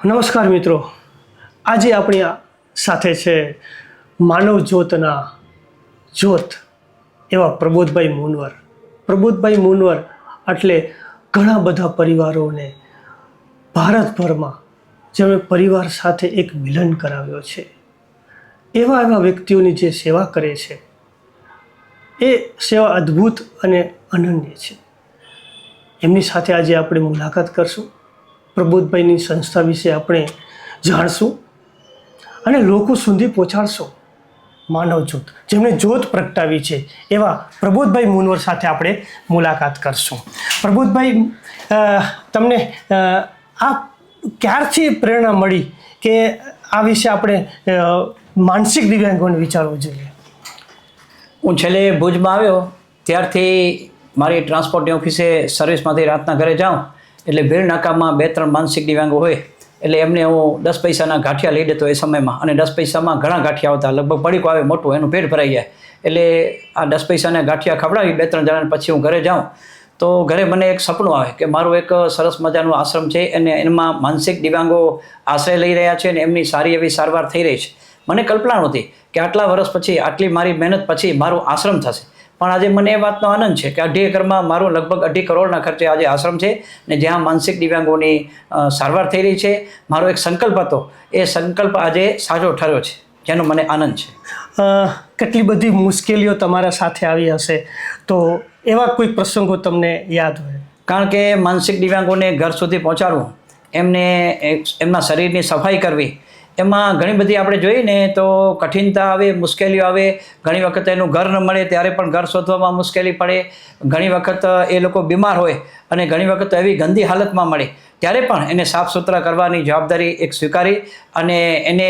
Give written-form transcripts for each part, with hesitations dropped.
નમસ્કાર મિત્રો, આજે આપણી સાથે છે માનવ જ્યોતના જ્યોત એવા પ્રબોધભાઈ મુનવર. પ્રબોધભાઈ મુનવર એટલે ઘણા બધા પરિવારોને ભારતભરમાં જેમણે પરિવાર સાથે એક મિલન કરાવ્યો છે, એવા વ્યક્તિઓની જે સેવા કરે છે એ સેવા અદ્ભુત અને અનન્ય છે. એમની સાથે આજે આપણે મુલાકાત કરશું, પ્રબોધભાઈની સંસ્થા વિશે આપણે જાણશું અને લોકો સુધી પહોંચાડશું. માનવ જ્યોત, જેમણે જ્યોત પ્રગટાવી છે એવા પ્રબોધભાઈ મુનવર સાથે આપણે મુલાકાત કરશું. પ્રબોધભાઈ, તમને આ ક્યારથી પ્રેરણા મળી કે આ વિશે આપણે માનસિક દિવ્યાંગોને વિચારવું જોઈએ? હું છેલ્લે ભુજમાં આવ્યો ત્યારથી મારી ટ્રાન્સપોર્ટની ઓફિસે સર્વિસમાંથી રાતના ઘરે જાઉં એટલે ભીડ નાકામાં 2-3 માનસિક દિવ્યાંગો હોય એટલે એમને હું 10 પૈસાના ગાંઠિયા લઈ દેતો એ સમયમાં. અને 10 પૈસામાં ઘણા ગાંઠિયા આવતા, લગભગ પડીકો આવે મોટું, એનું પેટ ભરાઈ જાય. એટલે આ 10 પૈસાના ગાંઠિયા ખવડાવી 2-3 જણાને પછી હું ઘરે જાઉં તો ઘરે મને એક સપનું આવે કે મારું એક સરસ મજાનું આશ્રમ છે અને એમાં માનસિક દિવ્યાંગો આશ્રય લઈ રહ્યા છે અને એમની સારી એવી સારવાર થઈ રહી છે. મને કલ્પના નહોતી કે આટલા વર્ષ પછી, આટલી મારી મહેનત પછી મારું આશ્રમ થશે. પણ આજે મને એ વાતનો આનંદ છે કે 2.5 એકરમાં મારું લગભગ 2.5 કરોડના ખર્ચે આજે આશ્રમ છે ને જ્યાં માનસિક દિવ્યાંગોની સારવાર થઈ રહી છે. મારો એક સંકલ્પ હતો, એ સંકલ્પ આજે સાચો ઠર્યો છે, જેનો મને આનંદ છે. કેટલી બધી મુશ્કેલીઓ તમારા સાથે આવી હશે, તો એવા કોઈ પ્રસંગો તમને યાદ હોય? કારણ કે માનસિક દિવ્યાંગોને ઘર સુધી પહોંચાડવું, એમને એમના શરીરની સફાઈ કરવી, એમાં ઘણી બધી આપણે જોઈએ ને તો કઠિનતા આવે, મુશ્કેલીઓ આવે. ઘણી વખત એનું ઘર ન મળે ત્યારે પણ ઘર શોધવામાં મુશ્કેલી પડે. ઘણી વખત એ લોકો બીમાર હોય અને ઘણી વખત એવી ગંદી હાલતમાં મળે ત્યારે પણ એને સાફ સુથરા કરવાની જવાબદારી એક સ્વીકારી અને એને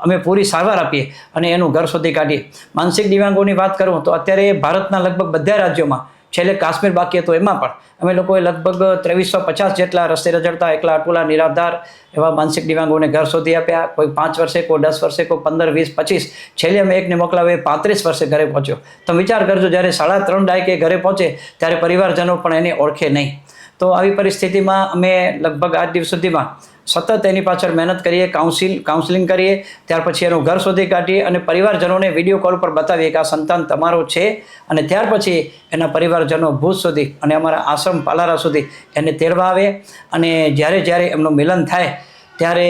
અમે પૂરી સારવાર આપીએ અને એનું ઘર શોધી કાઢીએ. માનસિક દિવ્યાંગોની વાત કરું તો અત્યારે ભારતના લગભગ બધા રાજ્યોમાં, છેલ્લે કાશ્મીર બાકી હતો એમાં પણ અમે લોકોએ લગભગ 2350 જેટલા રસ્તે રજડતા એકલા અટુલા નિરાધાર એવા માનસિક દિવ્યાંગોને ઘર શોધી આપ્યા. કોઈ 5 વર્ષે, કોઈ 10 વર્ષે, કોઈ 15, 20, 25. છેલ્લે અમે એકને મોકલાવે 35 વર્ષે ઘરે પહોંચ્યો. તમે વિચાર કરજો, જ્યારે 3.5 દાયકે ઘરે પહોંચે ત્યારે પરિવારજનો પણ એને ઓળખે નહીં. તો આવી પરિસ્થિતિમાં અમે લગભગ આજ દિવસ સુધીમાં સતત એની પાછળ મહેનત કરીએ, કાઉન્સિલિંગ કરીએ, ત્યાર પછી એનું ઘર શોધી કાઢીએ અને પરિવારજનોને વિડીયો કોલ પર બતાવીએ કે આ સંતાન તમારો છે. અને ત્યાર પછી એના પરિવારજનો ભુજ સુધી અને અમારા આશ્રમ પાલારા સુધી એને તેડવા આવે અને જ્યારે એમનું મિલન થાય ત્યારે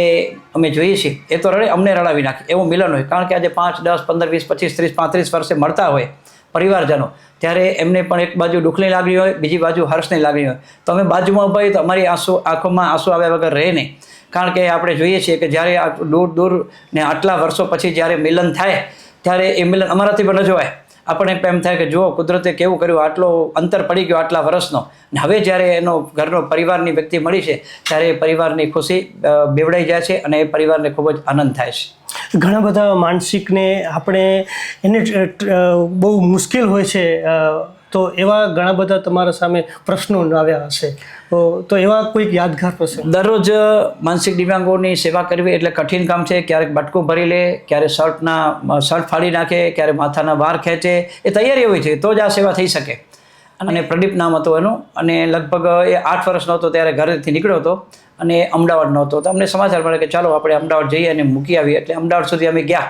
અમે જોઈએ છીએ એ તો અમને રડાવી નાખે એવું મિલન હોય. કારણ કે આજે 5, 10, 15, 20, 25, 30, 35 વર્ષે મળતા હોય પરિવારજનો, ત્યારે એમને પણ એક બાજુ દુઃખની લાગણી હોય, બીજી બાજુ હર્ષની લાગણી હોય. તો અમે બાજુમાં ઉભા તો અમારી આંખોમાં આંસુ આવ્યા વગર રહે નહીં. કારણ કે આપણે જોઈએ છીએ કે જ્યારે દૂર ને આટલા વર્ષો પછી જ્યારે મિલન થાય ત્યારે એ મિલન અમારાથી પણ ન જોવાય. આપણને એમ થાય કે જુઓ કુદરતે કેવું કર્યું, આટલો અંતર પડી ગયો આટલા વર્ષનો. ને હવે જ્યારે એનો ઘરનો પરિવારની વ્યક્તિ મળી છે ત્યારે એ પરિવારની ખુશી બેવડાઈ જાય છે અને એ પરિવારને ખૂબ જ આનંદ થાય છે. ઘણા બધા માનસિકને આપણે એને બહુ મુશ્કેલ હોય છે, તો એવા ઘણા બધા તમારા સામે પ્રશ્નો આવ્યા હશે, તો એવા કોઈક યાદગાર પ્રસંગ? દરરોજ માનસિક દિવ્યાંગોની સેવા કરવી એટલે કઠિન કામ છે. ક્યારેક બટકું ભરી લે, ક્યારેક શર્ટ ફાડી નાખે, ક્યારેક માથાના વાળ ખેંચે. એ તૈયારી હોય છે તો જ આ સેવા થઈ શકે. અને પ્રદીપ નામ હતું એનું અને લગભગ એ 8 વર્ષનો હતો ત્યારે ઘરેથી નીકળ્યો હતો અને અમદાવાદનો હતો. તો અમને સમાચાર મળે કે ચાલો આપણે અમદાવાદ જઈએ અને મૂકી આવીએ. એટલે અમદાવાદ સુધી અમે ગયા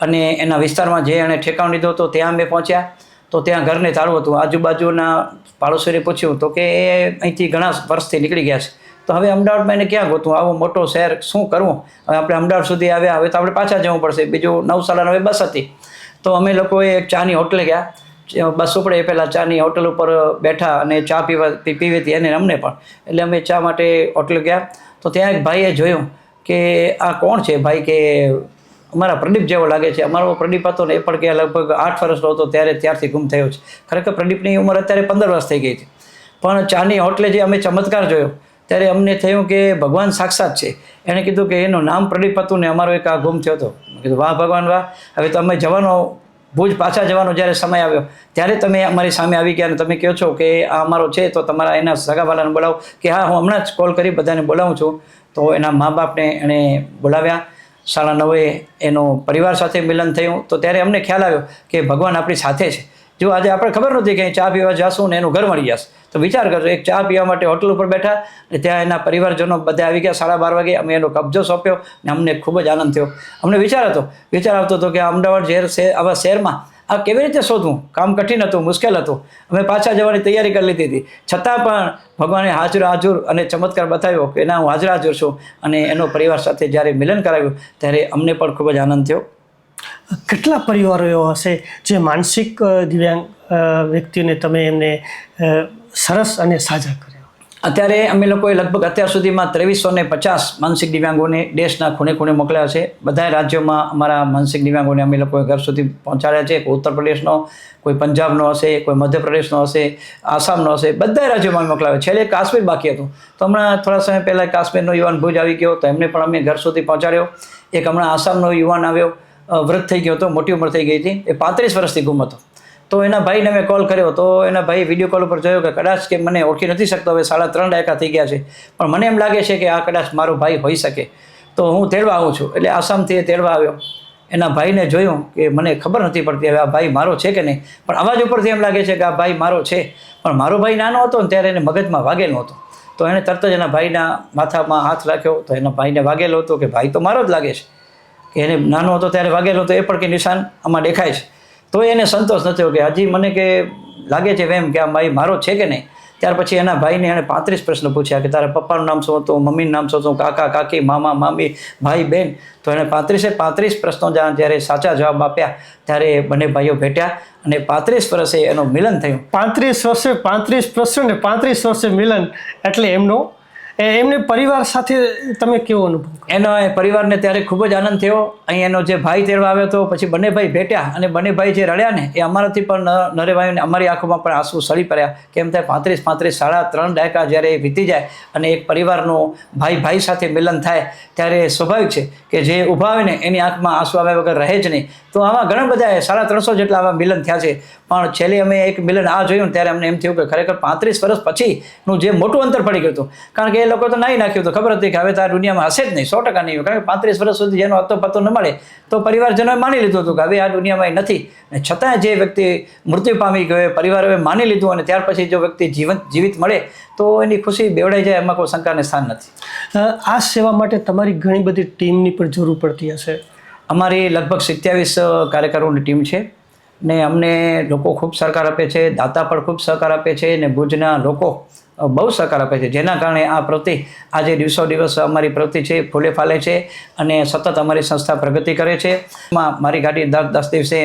અને એના વિસ્તારમાં જે એણે ઠેકાણ લીધો હતો ત્યાં અમે પહોંચ્યા. તો ત્યાં ઘરને તાળું હતું. આજુબાજુના પાડોશીને પૂછ્યું તો કે એ અહીંથી ઘણા વર્ષથી નીકળી ગયા છે. તો હવે અમદાવાદમાં એને ક્યાં ગોતું, આવો મોટો શહેર શું કરવું? હવે આપણે અમદાવાદ સુધી આવ્યા, હવે તો આપણે પાછા જવું પડશે. બીજું 9 બસ હતી. તો અમે લોકોએ એક ચાની હોટલે ગયા. બસ ઉપડે એ પહેલાં ચાની હોટલ ઉપર બેઠા અને ચા પીવી હતી એને અમને પણ. એટલે અમે ચા માટે હોટલ ગયા તો ત્યાં એક ભાઈએ જોયું કે આ કોણ છે ભાઈ, કે અમારા પ્રદીપ જેવો લાગે છે. અમારો પ્રદીપ હતો ને એ પણ કે લગભગ 8 વર્ષનો હતો ત્યારથી ગુમ થયો છે. ખરેખર પ્રદીપની ઉંમર અત્યારે 15 વર્ષ થઈ ગઈ છે. પણ ચાની હોટલે જે અમે ચમત્કાર જોયો ત્યારે અમને થયું કે ભગવાન સાક્ષાત છે. એણે કીધું કે એનું નામ પ્રદીપ હતું ને અમારો એક આ ગુમ થયો હતો. મેં કીધું વાહ ભગવાન વાહ. હવે તો અમે ભુજ પાછા જવાનો જ્યારે સમય આવ્યો ત્યારે તમે અમારી સામે આવી ગયા અને તમે કહો છો કે આ અમારો છે, તો તમારા એના સગાવાલાને બોલાવો. કે હા, હું હમણાં જ કોલ કરી બધાને બોલાવું છું. તો એના મા બાપને એણે બોલાવ્યા. 9:30 એનો પરિવાર સાથે મિલન થયું. તો ત્યારે અમને ખ્યાલ આવ્યો કે ભગવાન આપણી સાથે છે. જો આજે આપણે ખબર નહોતી કે અહીં ચા પીવા જાશું ને એનું ઘર મળી જશે, તો વિચાર કરજો, એક ચા પીવા માટે હોટલ ઉપર બેઠા અને ત્યાં એના પરિવારજનો બધા આવી ગયા 12:30 વાગે. અમે એનો કબજો સોંપ્યો ને અમને ખૂબ જ આનંદ થયો. અમને વિચાર આવતો હતો કે અમદાવાદ આવા શહેરમાં આ કેવી રીતે શોધવું. કામ કઠિન હતું, મુશ્કેલ હતું. અમે પાછા જવાની તૈયારી કરી લીધી હતી, છતાં પણ ભગવાને હાજર અને ચમત્કાર બતાવ્યો કે ના, હું હાજર છું. અને એનો પરિવાર સાથે જ્યારે મિલન કરાવ્યું ત્યારે અમને પણ ખૂબ જ આનંદ થયો. કેટલા પરિવારો એવા હશે જે માનસિક દિવ્યાંગ વ્યક્તિને તમે એમને સરસ અને સાજા કર્યા? અત્યારે અમે લોકોએ લગભગ અત્યાર સુધીમાં 2350 માનસિક દિવ્યાંગોને દેશના ખૂણે ખૂણે મોકલ્યા છે. બધા રાજ્યોમાં અમારા માનસિક દિવ્યાંગોને અમે લોકોએ ઘર સુધી પહોંચાડ્યા છે. કોઈ ઉત્તર પ્રદેશનો, કોઈ પંજાબનો હશે, કોઈ મધ્યપ્રદેશનો હશે, આસામનો હશે, બધા રાજ્યોમાં અમે મોકલાવ્યા. છેલ્લે કાશ્મીર બાકી હતું, તો હમણાં થોડા સમય પહેલાં કાશ્મીરનો યુવાન ભુજ આવી ગયો, તો એમને પણ અમે ઘર સુધી પહોંચાડ્યો. એક હમણાં આસામનો યુવાન આવ્યો, વૃદ્ધ થઈ ગયો હતો, મોટી ઉંમર થઈ ગઈ હતી, એ 35 વર્ષથી ગુમ હતો. તો એના ભાઈને મેં કોલ કર્યો, તો એના ભાઈ વિડીયો કોલ ઉપર જોયો કે કદાચ કે મને ઓળખી નથી શકતો, હવે 3.5 દાયકા થઈ ગયા છે, પણ મને એમ લાગે છે કે આ કદાચ મારો ભાઈ હોઈ શકે, તો હું તેડવા આવું છું. એટલે આસામથી એ તેડવા આવ્યો. એના ભાઈને જોયું કે મને ખબર નથી પડતી હવે આ ભાઈ મારો છે કે નહીં, પણ અવાજ ઉપરથી એમ લાગે છે કે આ ભાઈ મારો છે. પણ મારો ભાઈ નાનો હતો ને ત્યારે એને મગજમાં વાગેલો હતો, તો એણે તરત જ એના ભાઈના માથામાં હાથ રાખ્યો, તો એના ભાઈને વાગેલો હતો કે ભાઈ તો મારો જ લાગે છે, કે એને નાનો હતો ત્યારે વાગેલો હતો, એ પણ કે નિશાન આમાં દેખાય છે. તો એને સંતોષ ન થયો કે હજી મને કે લાગે છે એમ કે આ ભાઈ મારો છે કે નહીં. ત્યાર પછી એના ભાઈને એણે 35 પ્રશ્ન પૂછ્યા કે તારા પપ્પાનું નામ શું હતું, મમ્મીનું નામ શું હતું, કાકા કાકી, મામા મામી, ભાઈ બહેન. તો એણે 35 પ્રશ્નો જ્યારે સાચા જવાબ આપ્યા ત્યારે બંને ભાઈઓ ભેટ્યા અને 35 વર્ષે એનું મિલન થયું. 35 વર્ષે 35 પ્રશ્ન ને 35 વર્ષે મિલન, એટલે એમને પરિવાર સાથે તમે કેવો અનુભવ? એનો પરિવારને ત્યારે ખૂબ જ આનંદ થયો. અહીં એનો જે ભાઈ તેડવા આવ્યો હતો, પછી બંને ભાઈ ભેટ્યા અને બંને ભાઈ જે રડ્યા ને એ અમારાથી પણ નરેવાયું, અમારી આંખોમાં પણ આંસુ સળી પડ્યા. કેમ થાય 35 3.5 દાયકા જ્યારે વીતી જાય અને એક પરિવારનું ભાઈ સાથે મિલન થાય ત્યારે સ્વાભાવિક છે કે જે ઊભા હોય ને એની આંખમાં આંસુ આવ્યા વગર રહે જ નહીં. તો આવા ઘણા બધા 350 જેટલા આવા મિલન થયા છે. પણ છેલ્લે અમે એક મિલન આ જોયું ત્યારે અમને એમ થયું કે ખરેખર 35 વર્ષ પછીનું જે મોટું અંતર પડી ગયું હતું. કારણ કે એ લોકો તો નાઈ નાખ્યું તો ખબર હતી કે હવે તો આ દુનિયામાં હશે જ નહીં, 100% નહીં. કારણ કે 35 વર્ષ સુધી જેનો અતો પતો ન મળે તો પરિવારજનોએ માની લીધું હતું કે હવે આ દુનિયામાં નથી. અને છતાં જે વ્યક્તિ મૃત્યુ પામી ગયો, પરિવારોએ માની લીધું, અને ત્યાર પછી જો વ્યક્તિ જીવિત મળે તો એની ખુશી બેવડાઈ જાય, એમાં કોઈ શંકાને સ્થાન નથી. આ સેવા માટે તમારી ઘણી બધી ટીમની પણ જરૂર પડતી હશે? અમારી લગભગ 27 કાર્યકરોની ટીમ છે ને અમને લોકો ખૂબ સહકાર આપે છે, દાતા પણ ખૂબ સહકાર આપે છે ને ભુજના લોકો બહુ સહકાર આપે છે, જેના કારણે આ પ્રવૃત્તિ આજે દિવસો અમારી પ્રવૃત્તિ છે ફૂલે ફાલે છે અને સતત અમારી સંસ્થા પ્રગતિ કરે છે. મારી ગાડી દર 10 દિવસે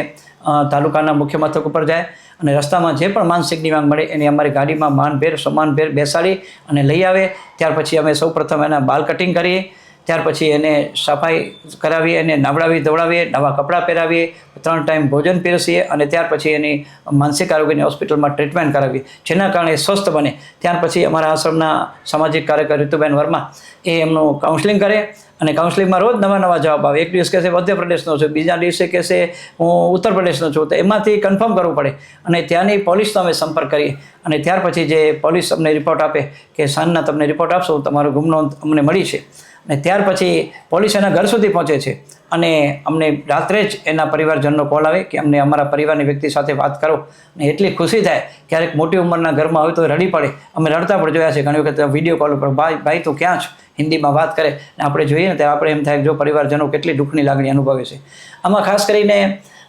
તાલુકાના મુખ્ય મથક ઉપર જાય અને રસ્તામાં જે પણ માનસિક દિવ્યાંગ મળે એને અમારી ગાડીમાં માનભેર સમાનભેર બેસાડી અને લઈ આવે. ત્યાર પછી અમે સૌપ્રથમ એના બાલ કટિંગ કરીએ, ત્યાર પછી એને સફાઈ કરાવીએ, એને નવડાવી ધોવડાવીએ, નવા કપડાં પહેરાવીએ, 3 ટાઈમ ભોજન પીરસીએ અને ત્યાર પછી એની માનસિક આરોગ્યની હોસ્પિટલમાં ટ્રીટમેન્ટ કરાવીએ, જેના કારણે સ્વસ્થ બને. ત્યાર પછી અમારા આશ્રમના સામાજિક કાર્યકર ઋતુબેન વર્મા એ એમનું કાઉન્સલિંગ કરે અને કાઉન્સલિંગમાં રોજ નવા જવાબ આવે. એક દિવસ કહેશે મધ્યપ્રદેશનો છું, બીજા દિવસે કહેશે હું ઉત્તર પ્રદેશનો છું, તો એમાંથી કન્ફર્મ કરવું પડે અને ત્યાંની પોલીસનો અમે સંપર્ક કરીએ અને ત્યાર પછી જે પોલીસ અમને રિપોર્ટ આપે કે સાંજના તમને રિપોર્ટ આપશો, તમારો ગુમનો અમને મળી છે. અને ત્યાર પછી પોલીસ એના ઘર સુધી પહોંચે છે અને અમને રાત્રે જ એના પરિવારજનનો કોલ આવે કે અમને અમારા પરિવારની વ્યક્તિ સાથે વાત કરો. અને એટલી ખુશી થાય, ક્યારેક મોટી ઉંમરના ઘરમાં હોય તો રડી પડે. અમે રડતા પણ જોયા છે ઘણી વખત વિડીયો કોલ ઉપર, ભાઈ તું ક્યાં છો, હિન્દીમાં વાત કરે ને આપણે જોઈએ ને ત્યારે આપણે એમ થાય જો પરિવારજનો કેટલી દુઃખની લાગણી અનુભવે છે. આમાં ખાસ કરીને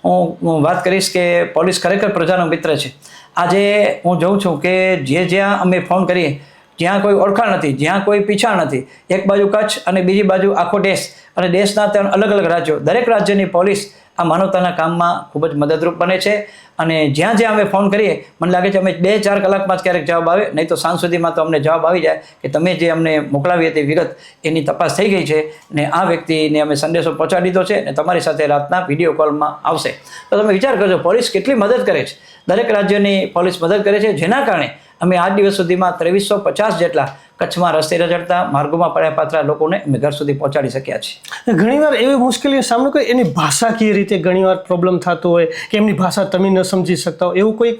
હું વાત કરીશ કે પોલીસ ખરેખર પ્રજાનો મિત્ર છે. આજે હું જોઉં છું કે જ્યાં અમે ફોન કરીએ, જ્યાં કોઈ ઓળખાણ નથી, જ્યાં કોઈ પીછાણ નથી, એક બાજુ કચ્છ અને બીજી બાજુ આખો દેશ અને દેશના 3 અલગ રાજ્યો, દરેક રાજ્યની પોલીસ આ માનવતાના કામમાં ખૂબ જ મદદરૂપ બને છે. અને જ્યાં અમે ફોન કરીએ, મને લાગે છે અમે 2-4 કલાકમાં જ ક્યારેક જવાબ આવે, નહીં તો સાંજ સુધીમાં તો અમને જવાબ આવી જાય કે તમે જે અમને મોકલાવી હતી વિગત એની તપાસ થઈ ગઈ છે ને આ વ્યક્તિને અમે સંદેશો પહોંચાડી દીધો છે ને તમારી સાથે રાતના વિડીયો કોલમાં આવશે. તો તમે વિચાર કરજો પોલીસ કેટલી મદદ કરે છે. દરેક રાજ્યની પોલીસ મદદ કરે છે, જેના કારણે અમે આજ દિવસ સુધીમાં 2350 જેટલા કચ્છમાં રસ્તે રઝળતા માર્ગોમાં પડ્યા પાત્રા લોકોને અમે ઘર સુધી પહોંચાડી શક્યા છીએ. ઘણીવાર એવી મુશ્કેલીનો સામનો કરી, એની ભાષાકીય રીતે ઘણીવાર પ્રોબ્લેમ થતો હોય કે એમની ભાષા તમે ન સમજી શકતા હોય, એવું કોઈ?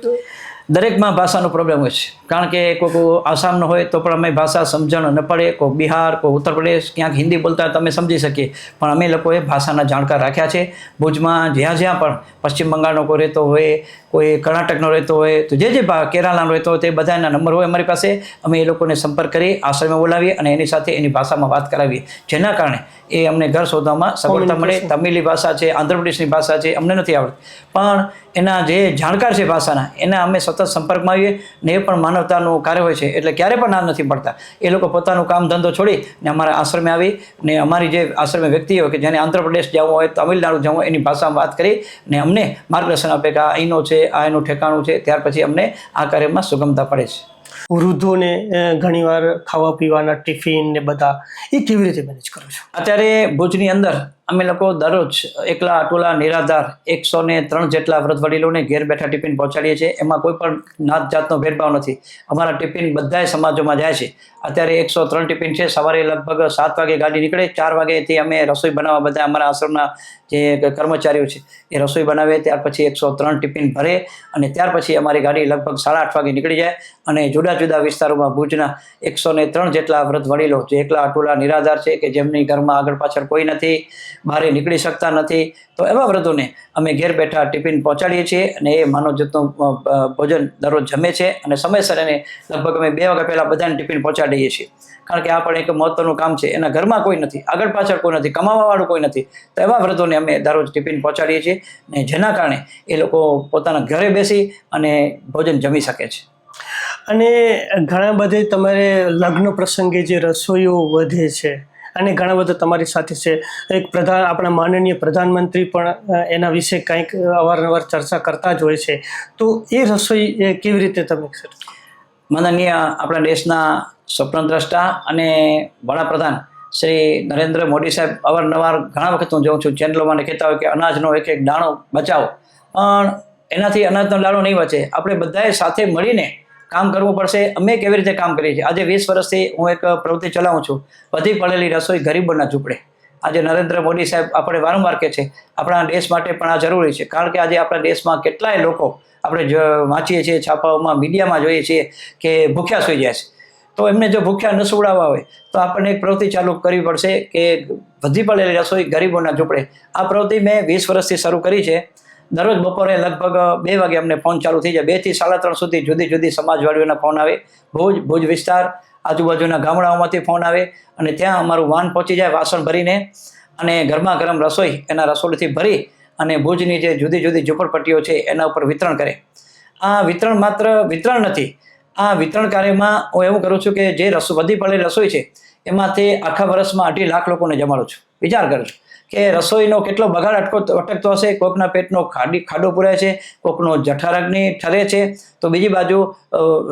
દરેકમાં ભાષાનો પ્રોબ્લેમ હોય છે, કારણ કે કોઈ આસામનો હોય તો પણ અમે ભાષા સમજણ ન પડે, કોઈ બિહાર, કોઈ ઉત્તર પ્રદેશ, ક્યાંક હિન્દી બોલતા તમે સમજી શકીએ, પણ અમે લોકોએ ભાષાના જાણકાર રાખ્યા છે. ભુજમાં જ્યાં જ્યાં પણ પશ્ચિમ બંગાળનો કોઈ રહેતો હોય, કોઈ કર્ણાટકનો રહેતો હોય, તો જે કેરાલાનો રહેતો હોય તે બધાના નંબર હોય અમારી પાસે. અમે એ લોકોને સંપર્ક કરી આશ્રમે બોલાવીએ અને એની સાથે એની ભાષામાં વાત કરાવીએ, જેના કારણે એ અમને ઘર શોધવામાં સગવડતા મળે. તમિલની ભાષા છે, આંધ્રપ્રદેશની ભાષા છે, અમને નથી આવડતી, પણ એના જે જાણકાર છે ભાષાના, એના અમે સતત સંપર્કમાં આવીએ ને એ પણ માનવતાનું કાર્ય હોય છે, એટલે ક્યારે પણ ના નથી પડતા. એ લોકો પોતાનું કામ ધંધો છોડી ને અમારા આશ્રમે આવી ને અમારી જે આશ્રમે વ્યક્તિ હોય કે જેને આંધ્રપ્રદેશ જવું હોય, તમિલનાડુ જવું હોય, એની ભાષામાં વાત કરી ને અમને માર્ગદર્શન આપે કે આ અહીંનો છે, આ એનું ઠેકાણું છે. ત્યાર પછી અમને આ કાર્યમાં સુગમતા પડે છે. વૃદ્ધોને ઘણીવાર ખાવા પીવાના ટિફિન ને બધા એ કેવી રીતે મેનેજ કરો છો? અત્યારે ભુજની અંદર અમે લોકો દરરોજ એકલા અટોલા નિરાધાર 103 જેટલા વૃદ્ધ વડીલોને ઘેર બેઠા ટિફિન પહોંચાડીએ છીએ. એમાં કોઈ પણ નાત જાતનો ભેદભાવ નથી. અમારા ટિફિન બધાય સમાજોમાં જાય છે. અત્યારે 103 ટિફિન છે. સવારે લગભગ 7 વાગે ગાડી નીકળે, 4 વાગ્યાથી અમે રસોઈ બનાવવા બધા અમારા આશ્રમના જે કર્મચારીઓ છે એ રસોઈ બનાવે. ત્યાર પછી 103 ટિફિન ભરે અને ત્યાર પછી અમારી ગાડી લગભગ 8:30 વાગે નીકળી જાય અને જુદા જુદા વિસ્તારોમાં ભુજના 103 જેટલા વૃદ્ધ વડીલો જે એકલા અટોલા નિરાધાર છે કે જેમની ઘરમાં આગળ પાછળ કોઈ નથી, બહાર નીકળી શકતા નથી, તો એવા વૃદ્ધોને અમે ઘેર બેઠા ટિફિન પહોંચાડીએ છીએ અને એ માનવજતનું ભોજન દરરોજ જમે છે અને સમયસર એને લગભગ અમે 2 વાગ્યા પહેલાં બધાને ટિફિન પહોંચાડીએ છીએ. કારણ કે આ પણ એક મહત્વનું કામ છે. એના ઘરમાં કોઈ નથી, આગળ પાછળ કોઈ નથી, કમાવાવાળું કોઈ નથી, તો એવા વૃદ્ધોને અમે દરરોજ ટિફિન પહોંચાડીએ છીએ ને જેના કારણે એ લોકો પોતાના ઘરે બેસી અને ભોજન જમી શકે છે. અને ઘણા બધે તમારે લગ્ન પ્રસંગે જે રસોઈઓ વધે છે અને ઘણા બધા તમારી સાથે છે, એક આપણા માનનીય પ્રધાનમંત્રી પણ એના વિશે કંઈક અવારનવાર ચર્ચા કરતા જ હોય છે, તો એ રસોઈ કેવી રીતે તમે? માનનીય આપણા દેશના સ્વપ્નદ્રષ્ટા અને વડાપ્રધાન શ્રી નરેન્દ્ર મોદી સાહેબ અવારનવાર ઘણા વખત હું જોઉં છું ચેનલોમાં કહેતા હોય કે અનાજનો એક એક દાણો બચાવો, પણ એનાથી અનાજનો દાણો નહીં બચે. આપણે બધાએ સાથે મળીને કામ કરવું પડશે. અમે કેવી રીતે કામ કરીએ છીએ? આજે 20 વર્ષથી હું એક પ્રવૃત્તિ ચલાવું છું, વધી પડેલી રસોઈ ગરીબોના ઝૂંપડે. આજે નરેન્દ્ર મોદી સાહેબ આપણે વારંવાર કહે છે આપણા દેશ માટે પણ આ જરૂરી છે, કારણ કે આજે આપણા દેશમાં કેટલાય લોકો આપણે વાંચીએ છીએ, છાપાઓમાં, મીડિયામાં જોઈએ છીએ કે ભૂખ્યા સૂઈ જાય છે. તો એમને જો ભૂખ્યા ન સુવડાવવા હોય તો આપણને એક પ્રવૃત્તિ ચાલુ કરવી પડશે કે વધી પડેલી રસોઈ ગરીબોના ઝૂંપડે. આ પ્રવૃત્તિ મેં 20 વર્ષથી શરૂ કરી છે. દરરોજ બપોરે લગભગ 2 વાગે અમને ફોન ચાલુ થઈ જાય. 2 થી 3:30 સુધી જુદી જુદી સમાજવાડીઓના ફોન આવે. ભુજ વિસ્તાર, આજુબાજુના ગામડાઓમાંથી ફોન આવે અને ત્યાં અમારું વાન પહોંચી જાય વાસણ ભરીને અને ગરમા ગરમ રસોઈ એના રસોડથી ભરી અને ભુજની જે જુદી જુદી ઝૂંપડપટ્ટીઓ છે એના ઉપર વિતરણ કરે. આ વિતરણ માત્ર વિતરણ નથી, આ વિતરણ કાર્યમાં હું એવું કરું છું કે જે વધી પડેલી રસોઈ છે એમાંથી આખા વર્ષમાં 2.5 લાખ લોકોને જમાડું છું. વિચાર કરજો કે રસોઈનો કેટલો બગાડ અટકતો હશે. કોકના પેટનો ખાડો પુરાય છે, કોકનો જઠરાગ્નિ ઠરે છે, તો બીજી બાજુ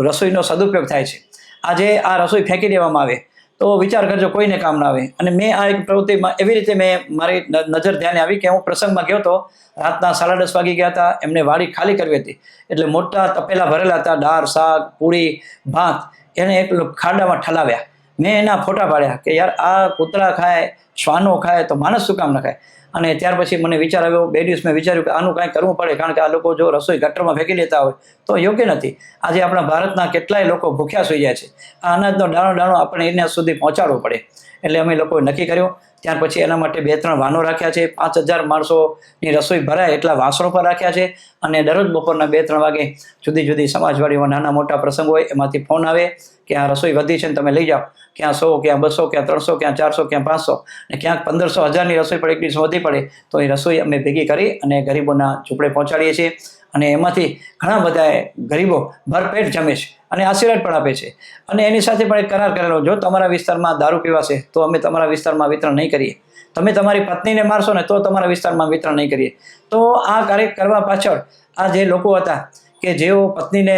રસોઈનો સદુપયોગ થાય છે. આજે આ રસોઈ ફેંકી દેવામાં આવે તો વિચાર કરજો કોઈને કામ ના આવે. અને મેં આ એક પ્રવૃત્તિમાં એવી રીતે મારી નજર ધ્યાને આવી કે હું પ્રસંગમાં ગયો હતો, રાતના 10:30 વાગી ગયા હતા, એમને વાડી ખાલી કરવી હતી, એટલે મોટા તપેલા ભરેલા હતા, દાળ, શાક, પૂરી, ભાત, એને એક ખાડામાં ઠલાવ્યા. મેં એના ફોટા પાડ્યા કે યાર આ કૂતરા ખાય, શ્વાનો ખાય તો માણસ શું કામ ન ખાય? અને ત્યાર પછી મને વિચાર આવ્યો, 2 દિવસ મેં વિચાર્યું કે આનું કાંઈ કરવું પડે, કારણ કે આ લોકો જો રસોઈ ગટરમાં ફેંકી લેતા હોય તો યોગ્ય નથી. આજે આપણા ભારતના કેટલાય લોકો ભૂખ્યા સૂઈ જાય છે. આ અનાજનો દાણો આપણે એના સુધી પહોંચાડવો પડે. એટલે અમે લોકોએ નક્કી કર્યું. ત્યાર પછી એના માટે 2-3 વાનો રાખ્યા છે. 5000 માણસોની રસોઈ ભરાય એટલા વાસણો પર રાખ્યા છે અને દરરોજ બપોરના 2-3 વાગે જુદી જુદી સમાજવાડીમાં નાના મોટા પ્રસંગ હોય એમાંથી ફોન આવે કે આ રસોઈ વધી છે ને તમે લઈ જાઓ. ક્યાં 100, ક્યાં 200, ક્યાં 300, ક્યાં 400, ક્યાં 500 ને ક્યાંક 1500, 1000ની રસોઈ પણ એક દિવસ વધી પડે તો એ રસોઈ અમે ભેગી કરી અને ગરીબોના ઝૂંપડે પહોંચાડીએ છીએ. અને એમાંથી ઘણા બધા ગરીબો ભરપેટ જમે છે અને આશીર્વાદ પણ આપે છે. અને એની સાથે પણ એક કરાર કરેલો, જો તમારા વિસ્તારમાં દારૂ પીવાશે તો અમે તમારા વિસ્તારમાં વિતરણ નહીં કરીએ, તમે તમારી પત્નીને મારશો ને તો તમારા વિસ્તારમાં વિતરણ નહીં કરીએ. તો આ કાર્ય કરવા પાછળ આ જે લોકો હતા કે જેઓ પત્નીને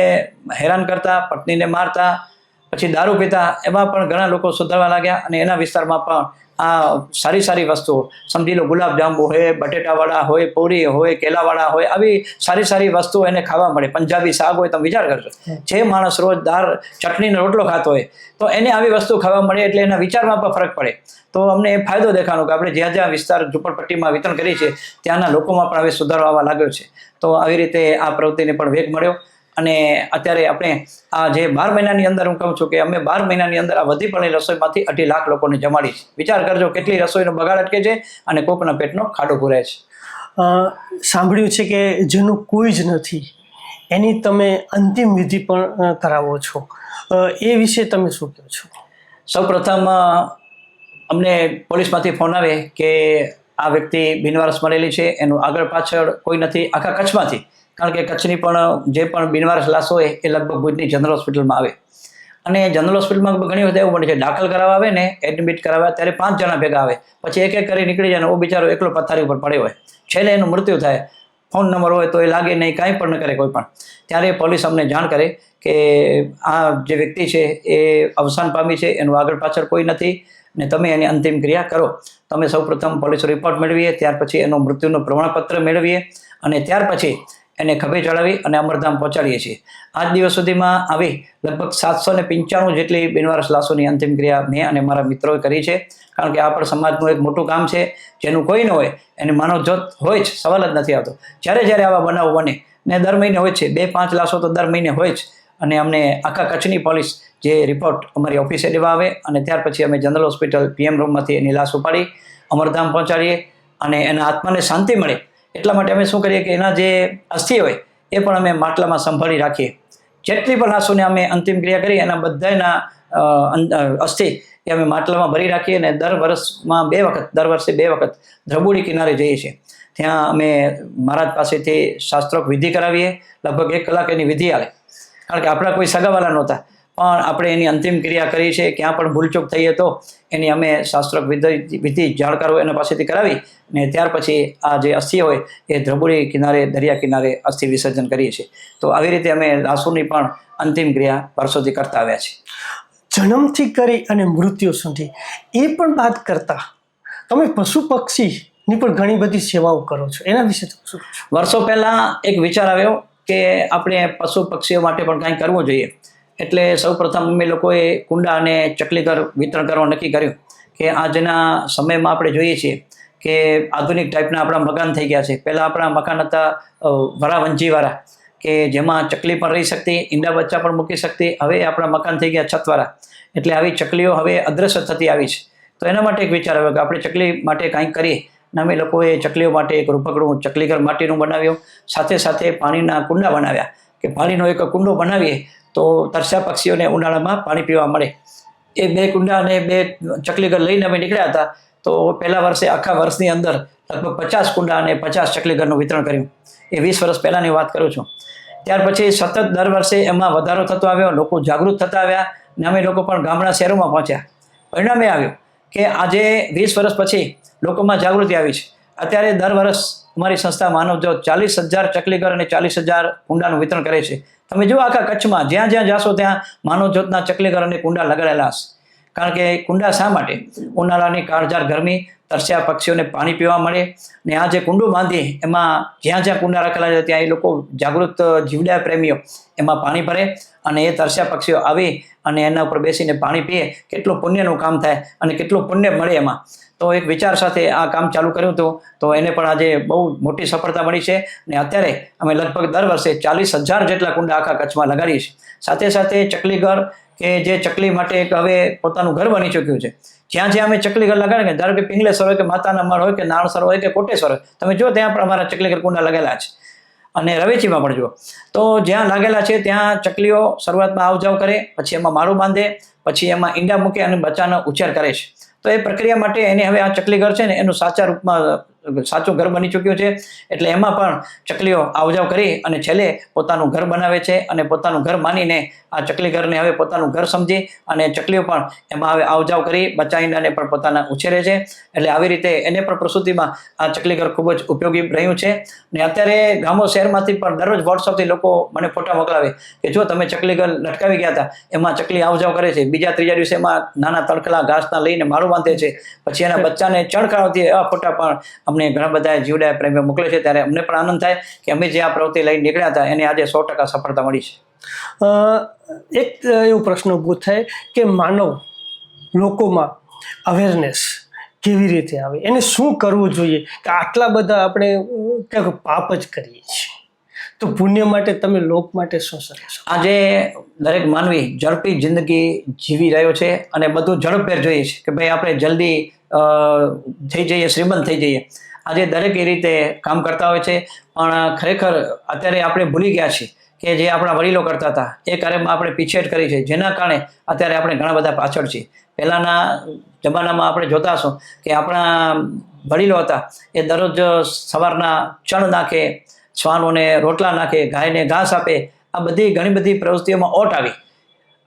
હેરાન કરતા, પત્નીને મારતા, પછી દારૂ પીતા, એમાં પણ ઘણા લોકો સુધારવા લાગ્યા અને એના વિસ્તારમાં પણ આ સારી સારી વસ્તુઓ, સમજી લો ગુલાબજાંબુ હોય, બટેટાવાળા હોય, પૂરી હોય, કેલાવાળા હોય, આવી સારી સારી વસ્તુઓ એને ખાવા મળે. પંજાબી શાક હોય, તમે વિચાર કરજો, જે માણસ રોજ દાળ ચટણીનો રોટલો ખાતો હોય તો એને આવી વસ્તુ ખાવા મળે એટલે એના વિચારમાં પણ ફરક પડે. તો અમને એ ફાયદો દેખાનો કે આપણે જ્યાં જ્યાં વિસ્તાર ઝૂંપડપટ્ટીમાં વિતરણ કરીએ છીએ ત્યાંના લોકોમાં પણ હવે સુધારો આવવા લાગ્યો છે. તો આવી રીતે આ પ્રવૃત્તિને પણ વેગ મળ્યો અને અત્યારે આપણે આ જે 12 મહિનાની અંદર હું કહું છું કે અમે 12 મહિનાની અંદર આ વધી પડેલી રસોઈમાંથી 2.5 લાખ લોકોને જમાડી છે. વિચાર કરજો કેટલી રસોઈનો બગાડ અટકે છે અને કોકના પેટનો ખાડો પૂરાય છે. સાંભળ્યું છે કે જેનું કોઈ જ નથી એની તમે અંતિમ વિધિ પણ કરાવો છો, એ વિશે તમે શું કહો છો? સૌપ્રથમ અમને પોલીસમાંથી ફોન આવે કે આ વ્યક્તિ બિનવારસ મળેલી છે, એનું આગળ પાછળ કોઈ નથી આખા કચ્છમાંથી. કારણ કે કચ્છની પણ જે પણ બિનવારસ લાશ હોય એ લગભગ ભુજની જનરલ હોસ્પિટલમાં આવે. અને જનરલ હોસ્પિટલમાં ઘણી વખત એવું બને છે દાખલ કરાવવા આવે ને એડમિટ કરાવવા ત્યારે 5 જણા ભેગા આવે, પછી એક એક કરી નીકળી જાય ને ઓ બિચારો એકલો પથારી ઉપર પડ્યો હોય, છેલ્લે એનું મૃત્યુ થાય. ફોન નંબર હોય તો એ લાગે નહીં, કાંઈ પણ ન કરે કોઈ પણ. ત્યારે પોલીસ અમને જાણ કરે કે આ જે વ્યક્તિ છે એ અવસાન પામી છે, એનું આગળ પાછળ કોઈ નથી ને તમે એની અંતિમ ક્રિયા કરો. તમે સૌપ્રથમ પોલીસ રિપોર્ટ મેળવીએ, ત્યાર પછી એનું મૃત્યુનું પ્રમાણપત્ર મેળવીએ અને ત્યાર પછી એને ખભે ચડાવી અને અમરધામ પહોંચાડીએ છીએ. આજ દિવસ સુધીમાં આવી લગભગ 795 જેટલી બિનવારસ લાશોની અંતિમ ક્રિયા મેં અને મારા મિત્રોએ કરી છે. કારણ કે આ પણ સમાજનું એક મોટું કામ છે, જેનું કોઈ ન હોય એને માનવ જોત હોય જ, સવાલ જ નથી આવતો. જ્યારે જ્યારે આવા બનાવો બને ને દર મહિને હોય છે 2-5 લાશો તો દર મહિને હોય જ. અને અમને આખા કચ્છની પોલીસ જે રિપોર્ટ અમારી ઓફિસે લેવા આવે અને ત્યાર પછી અમે જનરલ હોસ્પિટલ PM રૂમમાંથી એની લાશ ઉપાડી અમરધામ પહોંચાડીએ અને એના આત્માને શાંતિ મળે એટલા માટે અમે શું કરીએ કે એના જે અસ્થિ હોય એ પણ અમે માટલામાં સંભાળી રાખીએ. જેટલી પણ લાશોને અમે અંતિમ ક્રિયા કરી એના બધાના અસ્થિ એ અમે માટલામાં ભરી રાખીએ અને દર વર્ષે 2 વખત ધ્રબુડી કિનારે જઈએ છીએ. ત્યાં અમે મહારાજ પાસેથી શાસ્ત્રોક્ત વિધિ કરાવીએ. લગભગ 1 કલાક એની વિધિ આવે, કારણ કે આપણા કોઈ સગાવાલા નહોતા, પણ આપણે એની અંતિમ ક્રિયા કરી છે. ક્યાં પણ ભૂલચૂક થઈએ તો એની અમે શાસ્ત્રોક્ત વિધિ જાણકારો એના પાસેથી કરાવી ને ત્યાર પછી આ જે અસ્થિ હોય એ ધ્રબુડી કિનારે, દરિયા કિનારે અસ્થિ વિસર્જન કરીએ છીએ. તો આવી રીતે અમે લાશોની પણ અંતિમ ક્રિયા વર્ષોથી કરતા આવ્યા છીએ. જન્મથી કરી અને મૃત્યુ સુધી એ પણ વાત કરતા તમે પશુ પક્ષીની પણ ઘણી બધી સેવાઓ કરો છો, એના વિશે શું? વર્ષો પહેલાં એક વિચાર આવ્યો કે આપણે પશુ પક્ષીઓ માટે પણ કંઈ કરવું જોઈએ. એટલે સૌપ્રથમ અમે લોકોએ કુંડા અને ચકલીઘર વિતરણ કરવા નક્કી કર્યું કે આજના સમયમાં આપણે જોઈએ છીએ કે આધુનિક ટાઈપના આપણા મકાન થઈ ગયા છે. પહેલાં આપણા મકાન હતા વરાવંજીવાળા કે જેમાં ચકલી પણ રહી શકતી, ઈંડા બચ્ચા પણ મૂકી શકતી. હવે આપણા મકાન થઈ ગયા છતવાળા, એટલે આવી ચકલીઓ હવે અદ્રશ્ય થતી આવી છે. તો એના માટે એક વિચાર આવ્યો કે આપણે ચકલી માટે કંઈક કરીએ. અને અમે લોકોએ ચકલીઓ માટે એક રૂપકડું ચકલીઘર માટીનું બનાવ્યું, સાથે સાથે પાણીના કુંડા બનાવ્યા કે પાણીનો એક કુંડો બનાવીએ તો તરસ્યા પક્ષીઓને ઉનાળામાં પાણી પીવા મળે. એ 2 કુંડા અને 2 ચકલીઘર લઈને અમે નીકળ્યા હતા. તો પહેલા વર્ષે આખા વર્ષની અંદર લગભગ 50 કુંડા અને 50 ચકલીઘરનું વિતરણ કર્યું. એ 20 વર્ષ પહેલાંની વાત કરું છું. ત્યાર પછી સતત દર વર્ષે એમાં વધારો થતો આવ્યો, લોકો જાગૃત થતા આવ્યા અને અમે લોકો પણ ગામડા શહેરોમાં પહોંચ્યા. પરિણામે આવ્યું કે આજે 20 વર્ષ પછી લોકોમાં જાગૃતિ આવી છે. અત્યારે દર વર્ષ અમારી સંસ્થા માનવજ્યોત 40,000 ચકલીઘર અને 40,000 કુંડાનું વિતરણ કરે છે. તમે જુઓ આખા કચ્છમાં જ્યાં જ્યાં જાશો ત્યાં માનવજ્યોતના ચકલીઘર અને કુંડા લગાડેલા હશે. કારણ કે કુંડા શા માટે? ઉનાળાની કાળઝાળ ગરમી, તરસ્યા પક્ષીઓને પાણી પીવા મળે ને આ જે કુંડું બાંધી એમાં જ્યાં જ્યાં કુંડા રાખેલા છે ત્યાં એ લોકો જાગૃત જીવડા પ્રેમીઓ એમાં પાણી ભરે અને એ તરસ્યા પક્ષીઓ આવી અને એના ઉપર બેસીને પાણી પીએ. કેટલું પુણ્યનું કામ થાય અને કેટલું પુણ્ય મળે એમાં. તો એક વિચાર સાથે આ કામ ચાલુ કર્યું હતું, તો એને પણ આજે બહુ મોટી સફળતા મળી છે. ને અત્યારે અમે લગભગ દર વર્ષે 40,000 જેટલા કુંડા આખા કચ્છમાં લગાડીએ છીએ. સાથે સાથે ચકલીઘર કે જે ચકલી માટે એક હવે પોતાનું ઘર બની ચૂક્યું છે. જ્યાં જ્યાં અમે ચકલીઘર લગાડીએ, ધારો કે પિંગલેશ્વર હોય કે માતાના મઢ હોય કે નાણસર હોય કે કોટેશ્વર હોય, તમે જો ત્યાં પણ અમારા ચકલીઘર કુંડા લગેલા છે. અને રવેચીમાં પણ જુઓ તો જ્યાં લાગેલા છે ત્યાં ચકલીઓ શરૂઆતમાં આવ જાવ કરે, પછી એમાં માળું બાંધે, પછી એમાં ઈંડા મૂકે અને બચ્ચાનો ઉછેર કરે છે. તો એ પ્રક્રિયા માટે એને હવે આ ચકલીઘર છે ને એનું સાચા રૂપમાં સાચું ઘર બની ચૂક્યું છે. એટલે એમાં પણ ચકલીઓ આવજાવ કરી અને છેલ્લે પોતાનું ઘર બનાવે છે અને પોતાનું ઘર માનીને આ ચકલીઘરને હવે પોતાનું ઘર સમજી અને ચકલીઓ પણ એમાં હવે આવજાવ કરી બચ્ચા ઈંડાને પણ પોતાના ઉછેરે છે. એટલે આવી રીતે એને પણ પ્રસૂતિમાં આ ચકલીઘર ખૂબ જ ઉપયોગી રહ્યું છે. ને અત્યારે ગામો શહેરમાંથી પણ દરરોજ વોટ્સઅપથી લોકો મને ફોટા મોકલાવે કે જો તમે ચકલીઘર લટકાવી ગયા હતા, એમાં ચકલી આવજાવ કરે છે. બીજા ત્રીજા દિવસે એમાં નાના તણખલા ઘાસના લઈને માળું બાંધે છે, પછી એના બચ્ચાને ચણકાવતી એવા ફોટા પણ અમને ઘણા બધા જીવડા પ્રેમીઓ મોકલે છે. ત્યારે અમને પણ આનંદ થાય કે અમે જે આ પ્રવૃત્તિ લઈને નીકળ્યા હતા એને આજે 100% સફળતા મળી છે. એક એવો પ્રશ્ન ઊભો થાય કે માનવ લોકોમાં અવેરનેસ કેવી રીતે આવે, એને શું કરવું જોઈએ કે આટલા બધા આપણે ક્યાંક પાપ જ કરીએ છીએ, તો પુણ્ય માટે તમે લોક માટે શું સજેશન? આજે દરેક માનવી ઝડપી જિંદગી જીવી રહ્યો છે અને બધું ઝડપભેર જોઈએ છે કે ભાઈ આપણે જલ્દી થઈ જઈએ, શ્રીમંત થઈ જઈએ. આજે દરેક એ રીતે કામ કરતા હોય છે, પણ ખરેખર અત્યારે આપણે ભૂલી ગયા છીએ કે જે આપણા વડીલો કરતા હતા એ કાર્યમાં આપણે પીછેહટ કરી છે, જેના કારણે અત્યારે આપણે ઘણા બધા પાછળ છીએ. પહેલાંના જમાનામાં આપણે જોતા હશું કે આપણા વડીલો હતા એ દરરોજ સવારના ચણ નાખે, શ્વાનોને રોટલા નાખે, ગાયને ઘાસ આપે. આ બધી ઘણી બધી પ્રવૃત્તિઓમાં ઓટ આવી.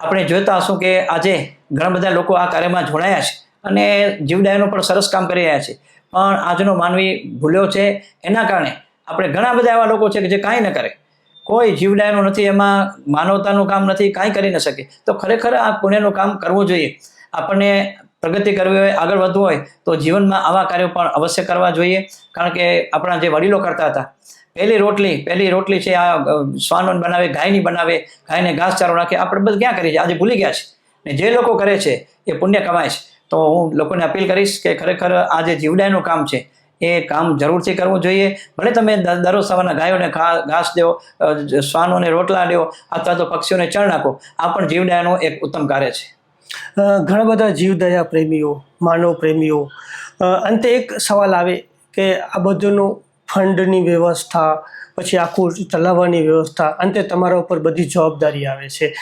આપણે જોતા હશું કે આજે ઘણા બધા લોકો આ કાર્યમાં જોડાયા છે અને જીવડાયનું પણ સરસ કામ કરી રહ્યા છે, પણ આજનો માનવી ભૂલ્યો છે. એના કારણે આપણે ઘણા બધા એવા લોકો છે કે જે કાંઈ ન કરે, કોઈ જીવડાયનું નથી, એમાં માનવતાનું કામ નથી, કાંઈ કરી ન શકે. તો ખરેખર આ પુણ્યનું કામ કરવું જોઈએ. આપણને પ્રગતિ કરવી હોય, આગળ વધવું હોય તો જીવનમાં આવા કાર્યો પણ અવશ્ય કરવા જોઈએ. કારણ કે આપણા જે વડીલો કરતા હતા, પહેલી રોટલી છે આ શ્વાનોને બનાવે, ગાયની બનાવે, ગાયને ઘાસચારો નાખે. આપણે બધું ક્યાં કરીએ છીએ? આજે ભૂલી ગયા છે. ને જે લોકો કરે છે એ પુણ્ય કમાય છે. તો હું લોકોને અપીલ કરીશ કે ખરેખર આ જે જીવડાયનું કામ છે એ કામ જરૂરથી કરવું જોઈએ. ભલે તમે દરરોજ સવારના ગાયોને ઘાસ દો, શ્વાનોને રોટલા દો, અથવા તો પક્ષીઓને ચણ નાખો. આ પણ જીવડાયનું એક ઉત્તમ કાર્ય છે. ઘણા બધા જીવદયા પ્રેમીઓ, માનવ પ્રેમીઓ, અંતે એક સવાલ આવે કે આ બધુંનું ફંડની વ્યવસ્થા, પછી આખું ચલાવવાની વ્યવસ્થા, અંતે તમારા ઉપર બધી જવાબદારી આવે છે.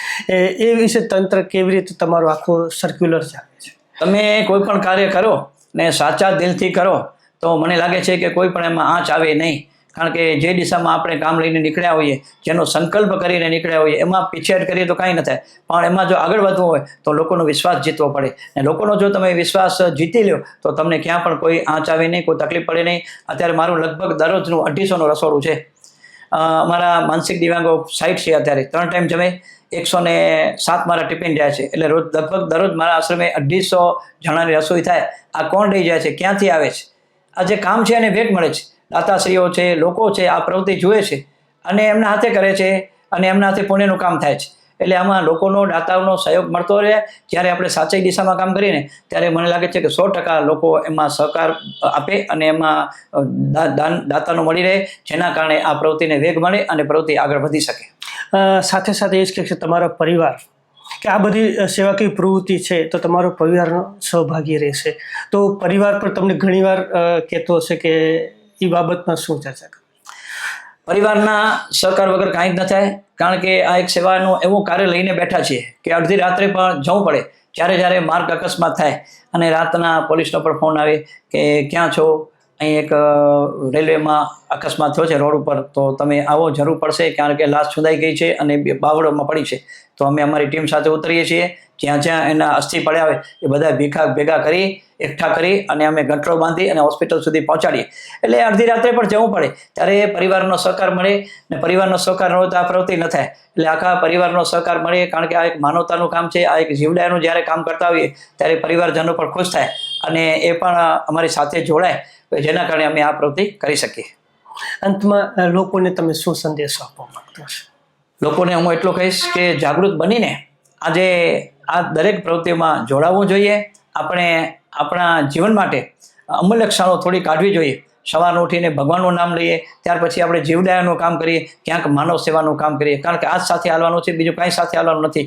એ વિશે તંત્ર કેવી રીતે તમારો આખો સર્ક્યુલર ચાલે છે? તમે કોઈ પણ કાર્ય કરો ને સાચા દિલથી કરો તો મને લાગે છે કે કોઈ પણ એમાં આંચ આવે નહીં. કારણ કે જે દિશામાં આપણે કામ લઈને નીકળ્યા હોઈએ, જેનો સંકલ્પ કરીને નીકળ્યા હોઈએ, એમાં પીછેહટ કરીએ તો કાંઈ ન થાય. પણ એમાં જો આગળ વધવું હોય તો લોકોનો વિશ્વાસ જીતવો પડે. અને લોકોનો જો તમે વિશ્વાસ જીતી લો તો તમને ક્યાં પણ કોઈ આંચ આવે નહીં, કોઈ તકલીફ પડે નહીં. અત્યારે મારું લગભગ દરરોજનું 250નું રસોડું છે. અમારા માનસિક દિવ્યાંગો 60 છે. અત્યારે 3 ટાઈમ જમે, 107 મારા ટિફિન જાય છે. એટલે લગભગ દરરોજ મારા આશ્રમે 250 જણાની રસોઈ થાય. આ કોણ લઈ જાય છે? ક્યાંથી આવે છે? આ જે કામ છે એને ભેટ મળે છે. દાતાશ્રીઓ છે, લોકો છે, આ પ્રવૃત્તિ જુએ છે અને એમના હાથે કરે છે અને એમના હાથે પુણ્યનું કામ થાય છે. એટલે આમાં લોકોનો, દાતાઓનો સહયોગ મળતો રહે. જ્યારે આપણે સાચી દિશામાં કામ કરીએ ને ત્યારે મને લાગે છે કે 100% લોકો એમાં સહકાર આપે અને એમાં દાતાનો મળી રહે, જેના કારણે આ પ્રવૃત્તિને વેગ મળે અને પ્રવૃત્તિ આગળ વધી શકે. સાથે સાથે એ જ કહે છે તમારો પરિવાર કે આ બધી સેવાકીય પ્રવૃત્તિ છે તો તમારો પરિવારનો સહભાગી રહેશે. તો પરિવાર પર તમને ઘણીવાર કહેતો હશે કે એ બાબતમાં શું ચર્ચા કરે? પરિવારના સહકાર વગર કાંઈ જ ન થાય. કારણ કે આ એક સેવાનું એવું કાર્ય લઈને બેઠા છીએ કે અડધી રાત્રે પણ જવું પડે. જ્યારે માર્ગ અકસ્માત થાય અને રાતના પોલીસનો પણ ફોન આવે કે ક્યાં છો, અહીં એક રેલવેમાં અકસ્માત થયો છે રોડ ઉપર, તો તમે આવો, જરૂર પડશે. કારણ કે લાશ છુંદાઈ ગઈ છે અને બાવળોમાં પડી છે. તો અમે અમારી ટીમ સાથે ઉતરીએ છીએ. જ્યાં એના અસ્થિ પડ્યા હોય એ બધા ભેગા કરી, એકઠા કરી અને અમે ગંટરો બાંધી અને હોસ્પિટલ સુધી પહોંચાડીએ. એટલે અડધી રાત્રે પણ જવું પડે ત્યારે પરિવારનો સહકાર મળે. ને પરિવારનો સહકાર ન હોય તો આ પ્રવૃત્તિ ન થાય. એટલે આખા પરિવારનો સહકાર મળે. કારણ કે આ એક માનવતાનું કામ છે. આ એક જીવડાયનું જ્યારે કામ કરતા હોઈએ ત્યારે પરિવારજનો પણ ખુશ થાય અને એ પણ અમારી સાથે જોડાય, જેના કારણે અમે આ પ્રવૃત્તિ કરી શકીએ. અંતમાં લોકોને તમે શું સંદેશો આપવા માંગતો હશો? લોકોને હું એટલું કહીશ કે જાગૃત બનીને આજે આ દરેક પ્રવૃત્તિઓમાં જોડાવવું જોઈએ. આપણે આપણા જીવન માટે અમૂલ્ય ક્ષણો થોડી કાઢવી જોઈએ. સવારનું ઉઠીને ભગવાનનું નામ લઈએ, ત્યાર પછી આપણે જીવડાયનું કામ કરીએ, ક્યાંક માનવ સેવાનું કામ કરીએ. કારણ કે આ જ સાથે હાલવાનું છે, બીજું કાંઈ સાથે હાલવાનું નથી.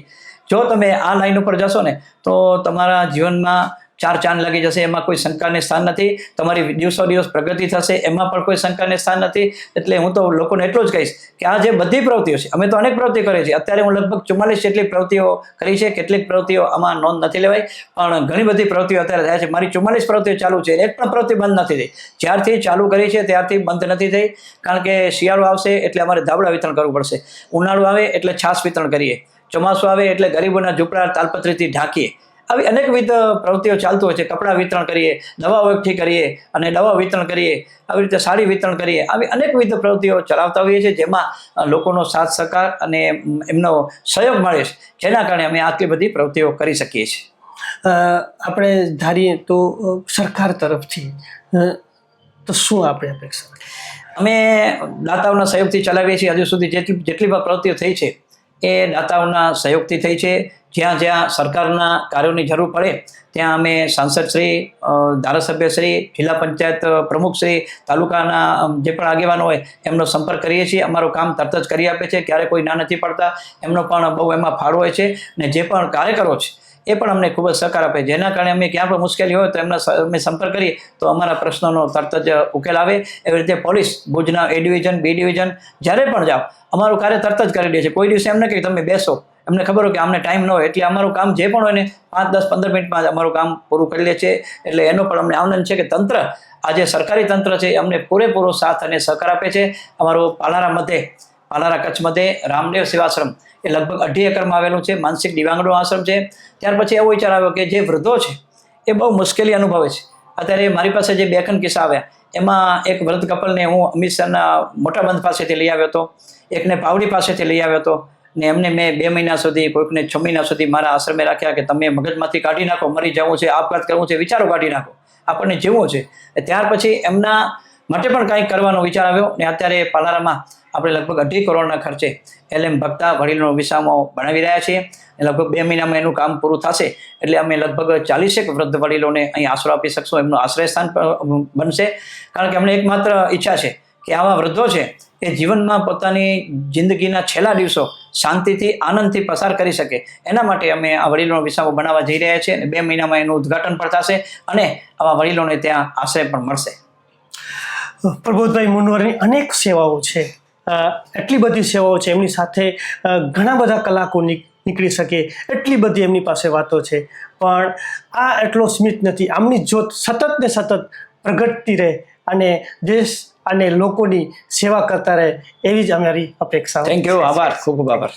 જો તમે આ લાઈન ઉપર જશો ને તો તમારા જીવનમાં 4 ચાંદ લાગી જશે. એમાં કોઈ શંકાને સ્થાન નથી. તમારી દિવસો દિવસ પ્રગતિ થશે, એમાં પણ કોઈ શંકાને સ્થાન નથી. એટલે હું તો લોકોને એટલું જ કહીશ કે આ જે બધી પ્રવૃત્તિઓ છે, અમે તો અનેક પ્રવૃત્તિઓ કરીએ છીએ. અત્યારે હું લગભગ 44 જેટલી પ્રવૃત્તિઓ કરી છે. કેટલીક પ્રવૃત્તિઓ આમાં નોંધ નથી લેવાય, પણ ઘણી બધી પ્રવૃત્તિઓ અત્યારે થાય છે. મારી 44 પ્રવૃત્તિઓ ચાલુ છે, એક પણ પ્રવૃત્તિ બંધ નથી થઈ. જ્યારથી ચાલુ કરી છે ત્યારથી બંધ નથી થઈ. કારણ કે શિયાળો આવશે એટલે અમારે ધાબળા વિતરણ કરવું પડશે, ઉનાળો આવે એટલે છાશ વિતરણ કરીએ, ચોમાસું આવે એટલે ગરીબોના ઝૂંપડા તાલપત્રીથી ઢાંકીએ. આવી અનેકવિધ પ્રવૃત્તિઓ ચાલતું હોય છે. કપડાં વિતરણ કરીએ, દવાઓ એકઠી કરીએ અને દવા વિતરણ કરીએ, આવી રીતે સાડી વિતરણ કરીએ. આવી અનેકવિધ પ્રવૃત્તિઓ ચલાવતા હોઈએ છીએ, જેમાં લોકોનો સાથ સહકાર અને એમનો સહયોગ મળે છે, જેના કારણે અમે આટલી બધી પ્રવૃત્તિઓ કરી શકીએ છીએ. આપણે ધારીએ તો સરકાર તરફથી તો શું આપણે અપેક્ષા? અમે દાતાઓના સહયોગથી ચલાવીએ છીએ. હજુ સુધી જેટલી પણ પ્રવૃત્તિઓ થઈ છે એ દાતાઓના સહયોગથી થઈ છે. જ્યાં જ્યાં સરકારના કાર્યોની જરૂર પડે ત્યાં અમે સાંસદશ્રી, ધારાસભ્યશ્રી, જિલ્લા પંચાયત પ્રમુખશ્રી, તાલુકાના જે પણ આગેવાનો હોય એમનો સંપર્ક કરીએ છીએ. અમારું કામ તરત જ કરી આપે છે, ક્યારે કોઈ ના નથી પડતા. એમનો પણ બહુ એમાં ફાળો હોય છે. અને જે પણ કાર્યકરો છે એ પણ અમને ખૂબ જ સહકાર આપે, જેના કારણે અમે ક્યાં પણ મુશ્કેલી હોય તો અમે સંપર્ક કરીએ તો અમારા પ્રશ્નોનો તરત જ ઉકેલ આવે. એવી રીતે પોલીસ ભુજના A ડિવિઝન, B ડિવિઝન જ્યારે પણ જાઓ અમારું કાર્ય તરત જ કરી દે છે. કોઈ દિવસે એમ નહીં કે તમે બેસો, એમને ખબર હોય કે અમને ટાઈમ ન હોય, એટલે અમારું કામ જે પણ હોય ને 5, 10, 15 મિનિટમાં જ અમારું કામ પૂરું કરી લે છે. એટલે એનો પણ અમને આનંદ છે કે તંત્ર, આજે સરકારી તંત્ર છે, અમને પૂરેપૂરો સાથ અને સહકાર આપે છે. અમારું પાલારા કચ્છ મધ્યે રામદેવ સેવાશ્રમ એ લગભગ 2.5 એકરમાં આવેલું છે. માનસિક દિવ્યાંગનો આશ્રમ છે. ત્યાર પછી એવો વિચાર આવ્યો કે જે વૃદ્ધો છે એ બહુ મુશ્કેલી અનુભવે છે. અત્યારે મારી પાસે જે 2 કિસ્સા આવ્યા, એમાં એક વૃદ્ધ કપલને હું અમૃતસરના મોટા બંધ પાસેથી લઈ આવ્યો હતો, એકને પાવડી પાસેથી લઈ આવ્યો હતો. ને એમને મેં 2 મહિના સુધી, કોઈકને 6 મહિના સુધી મારા આશ્રમે રાખ્યા કે તમે મગજમાંથી કાઢી નાખો, મરી જવું છે, આપઘાત કરવું છે, વિચારો કાઢી નાખો, આપણને જીવવું છે. ત્યાર પછી એમના માટે પણ કંઈક કરવાનો વિચાર આવ્યો. ને અત્યારે પાલારામાં આપણે લગભગ 2.5 કરોડના ખર્ચે LM ભક્તા વડીલોનો વિસામો બનાવી રહ્યા છીએ. લગભગ 2 મહિનામાં એનું કામ પૂરું થશે એટલે અમે લગભગ 40 વૃદ્ધ વડીલોને અહીં આશરો આપી શકશું. એમનું આશ્રય સ્થાન બનશે. કારણ કે અમને એકમાત્ર ઈચ્છા છે કે આવા વૃદ્ધો છે એ જીવનમાં પોતાની જિંદગીના છેલ્લા દિવસો શાંતિથી, આનંદથી પસાર કરી શકે. એના માટે અમે આ વડીલોનો વિસામો બનાવવા જઈ રહ્યા છીએ. અને 2 મહિનામાં એનું ઉદ્ઘાટન પણ થશે અને આવા વડીલોને ત્યાં આશ્રય પણ મળશે. પ્રબોધભાઈ મુનવરની અનેક સેવાઓ છે, એટલી બધી સેવાઓ છે, એમની સાથે ઘણા બધા કલાકો નીકળી શકે એટલી બધી એમની પાસે વાતો છે, પણ આ એટલો સીમિત નથી. આમની જોત સતત ને સતત પ્રગટતી રહે અને દેશ અને લોકોની સેવા કરતા રહે એવી જ અમારી અપેક્ષા. થેન્ક યુ, આભાર, ખૂબ ખૂબ આભાર.